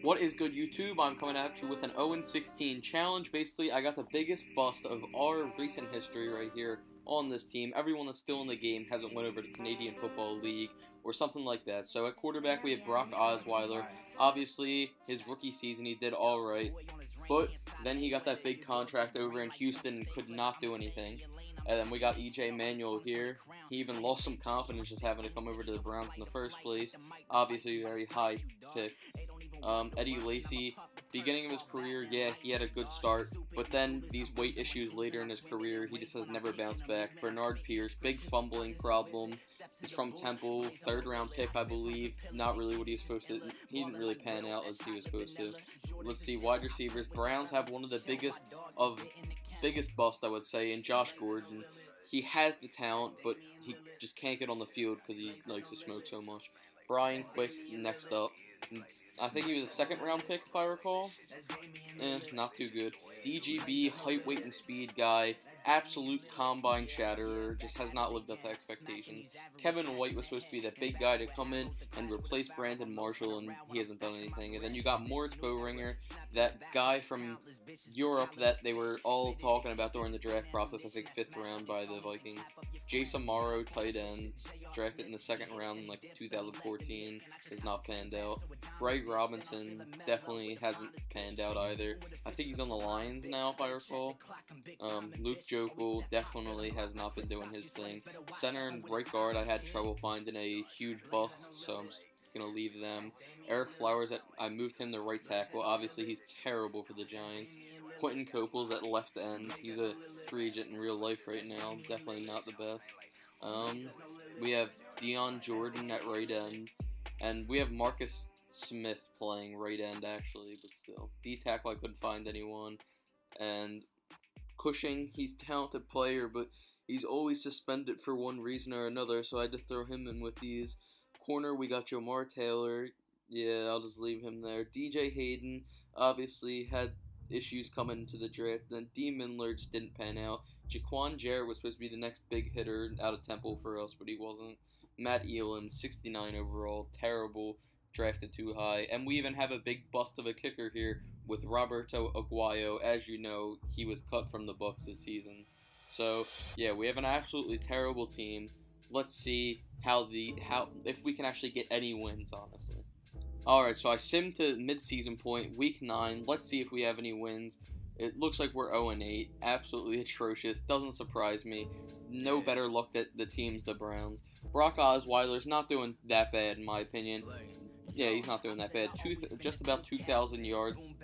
What is good, YouTube? I'm coming at you with an 0-16 challenge. Basically, I got the biggest bust of our recent history right here on this team. Everyone that's still in the game hasn't went over to Canadian Football League or something like that. So at quarterback, we have Brock Osweiler. Obviously, his rookie season, he did all right. But then he got that big contract over in Houston and could not do anything. And then we got E.J. Manuel here. He even lost some confidence just having to come over to the Browns in the first place. Obviously, a very high pick. Eddie Lacy, beginning of his career, yeah, he had a good start, but then these weight issues later in his career, he just has never bounced back. Bernard Pierce, big fumbling problem. He's from Temple, third round pick, I believe. Not really what he was supposed to. He didn't really pan out as he was supposed to. Let's see, wide receivers. Browns have one of the biggest bust, I would say, in Josh Gordon. He has the talent, but he just can't get on the field because he likes to smoke so much. Brian Quick, next up. I think he was a second round pick, if I recall. Not too good. DGB, height, weight, and speed guy. Absolute combine shatterer. Just has not lived up to expectations. Kevin White was supposed to be that big guy to come in and replace Brandon Marshall, and he hasn't done anything. And then you got Moritz Boehringer, that guy from Europe that they were all talking about during the draft process, I think 5th round by the Vikings. Jason Morrow, tight end, drafted in the 2nd round in like 2014, has not panned out. Greg Robinson definitely hasn't panned out either. I think he's on the Lions now, if I recall. Luke Jokel definitely has not been doing his thing. Center and right guard, I had trouble finding a huge bust, so I'm just going to leave them. Eric Flowers, I moved him to right tackle. Obviously, he's terrible for the Giants. Quentin Coples at left end. He's a free agent in real life right now. Definitely not the best. We have Dion Jordan at right end. And we have Marcus Smith playing right end, actually, but still. D-tackle, I couldn't find anyone. And Cushing, he's a talented player, but he's always suspended for one reason or another, so I had to throw him in with these. Corner, we got Jamar Taylor. Yeah, I'll just leave him there. DJ Hayden, obviously, had issues coming into the draft. Then D. Mindler just didn't pan out. Jaquan Jarrett was supposed to be the next big hitter out of Temple for us, but he wasn't. Matt Elam, 69 overall, terrible, drafted too high. And we even have a big bust of a kicker here with Roberto Aguayo. As you know, he was cut from the Bucks this season. So, yeah, we have an absolutely terrible team. Let's see if we can actually get any wins, honestly. Alright, so I simmed to mid-season point, week 9. Let's see if we have any wins. It looks like we're 0-8. Absolutely atrocious. Doesn't surprise me. No better luck than the team's the Browns. Brock Osweiler's not doing that bad, in my opinion. Yeah, he's not doing that bad. Just about 2,000 yards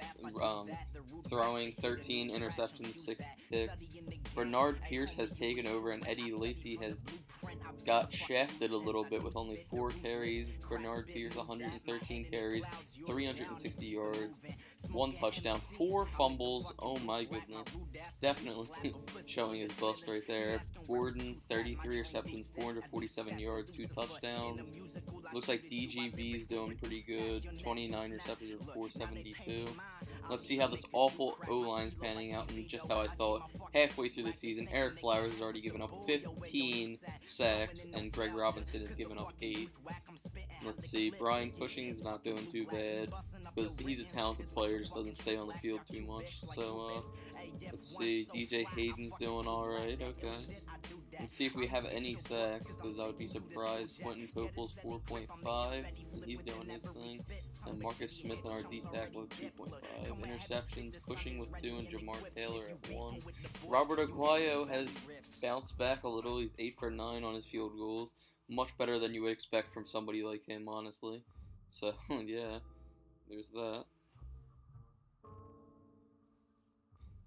throwing, 13 interceptions, 6 picks. Bernard Pierce has taken over, and Eddie Lacy has got shafted a little bit with only 4 carries. Bernard Pierce, 113 carries, 360 yards, 1 touchdown, 4 fumbles. Oh my goodness. Definitely showing his bust right there. Gordon, 33 receptions, 447 yards, 2 touchdowns. Looks like DGB is doing pretty good. 29 receptions, 472. Let's see how this awful O-line's panning out, and just how I thought. Halfway through the season, Eric Flowers has already given up 15 sacks, and Greg Robinson has given up 8. Let's see, Brian Cushing's not doing too bad, because he's a talented player, just doesn't stay on the field too much. So, let's see, DJ Hayden's doing alright, okay. Let's see if we have any sacks, because I would be surprised. Quentin Coples, 4.5, he's doing his thing. And Marcus Smith and our D-tackle at 2.5. Interceptions, Cushing with 2, and Jamar Taylor at 1. Robert Aguayo has bounced back a little. He's 8 for 9 on his field goals. Much better than you would expect from somebody like him, honestly. So, yeah, there's that.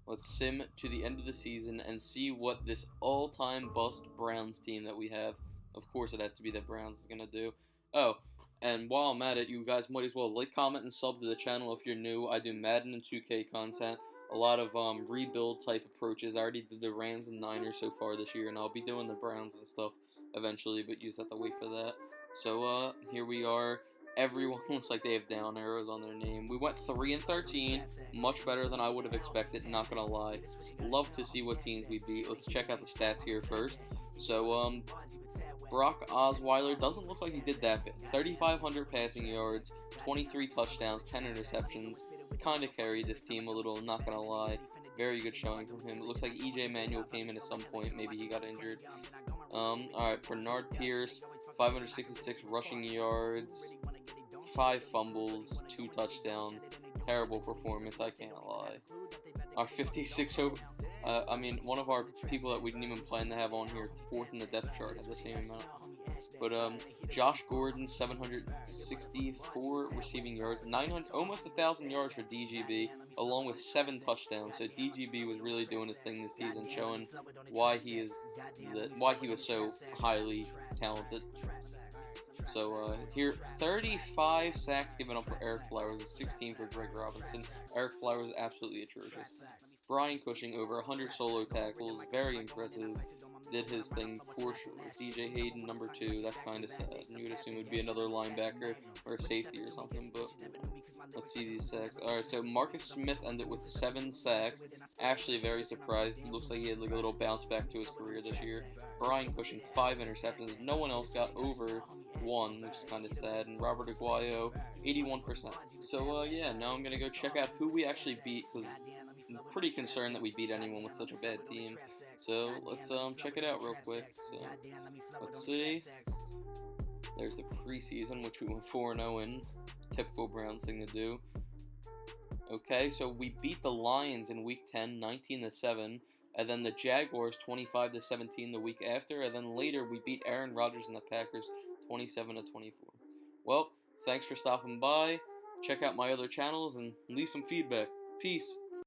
Let's sim to the end of the season and see what this all-time bust Browns team that we have, of course it has to be the Browns, is going to do. Oh, and while I'm at it, you guys might as well like, comment, and sub to the channel if you're new. I do Madden and 2K content, a lot of rebuild type approaches. I already did the Rams and Niners so far this year, and I'll be doing the Browns and stuff eventually, but you just have to wait for that. So, here we are. Everyone looks like they have down arrows on their name. We went 3-13, much better than I would have expected, not gonna lie. Love to see what teams we beat. Let's check out the stats here first. So, Brock Osweiler doesn't look like he did that bad. 3,500 passing yards, 23 touchdowns, 10 interceptions. Kind of carried this team a little, not gonna lie. Very good showing from him. It looks like EJ Manuel came in at some point. Maybe he got injured. Alright, Bernard Pierce, 566 rushing yards, 5 fumbles, 2 touchdowns. Terrible performance, I can't lie. Our 56 over... I mean, one of our people that we didn't even plan to have on here, 4th in the depth chart, had the same amount. But, Josh Gordon, 764 receiving yards, 900, almost 1,000 yards for DGB, along with 7 touchdowns. So DGB was really doing his thing this season, showing why he was so highly talented. So, here, 35 sacks given up for Eric Flowers, and 16 for Greg Robinson. Eric Flowers is absolutely atrocious. Brian Cushing, over 100 solo tackles, very impressive. Did his thing for sure. DJ Hayden, number 2, that's kind of sad. You would assume it would be another linebacker or a safety or something, but let's see these sacks. Alright, so Marcus Smith ended with 7 sacks. Actually, very surprised. It looks like he had like a little bounce back to his career this year. Brian Cushing, 5 interceptions. No one else got over 1, which is kind of sad. And Robert Aguayo, 81%. So, yeah, now I'm going to go check out who we actually beat, because I'm pretty concerned that we beat anyone with such a bad team. So let's check it out real quick. So let's see. There's the preseason, which we went 4-0 in. Typical Browns thing to do. Okay, so we beat the Lions in Week 10, 19-7, and then the Jaguars 25-17 the week after, and then later we beat Aaron Rodgers and the Packers 27-24. Well, thanks for stopping by. Check out my other channels and leave some feedback. Peace.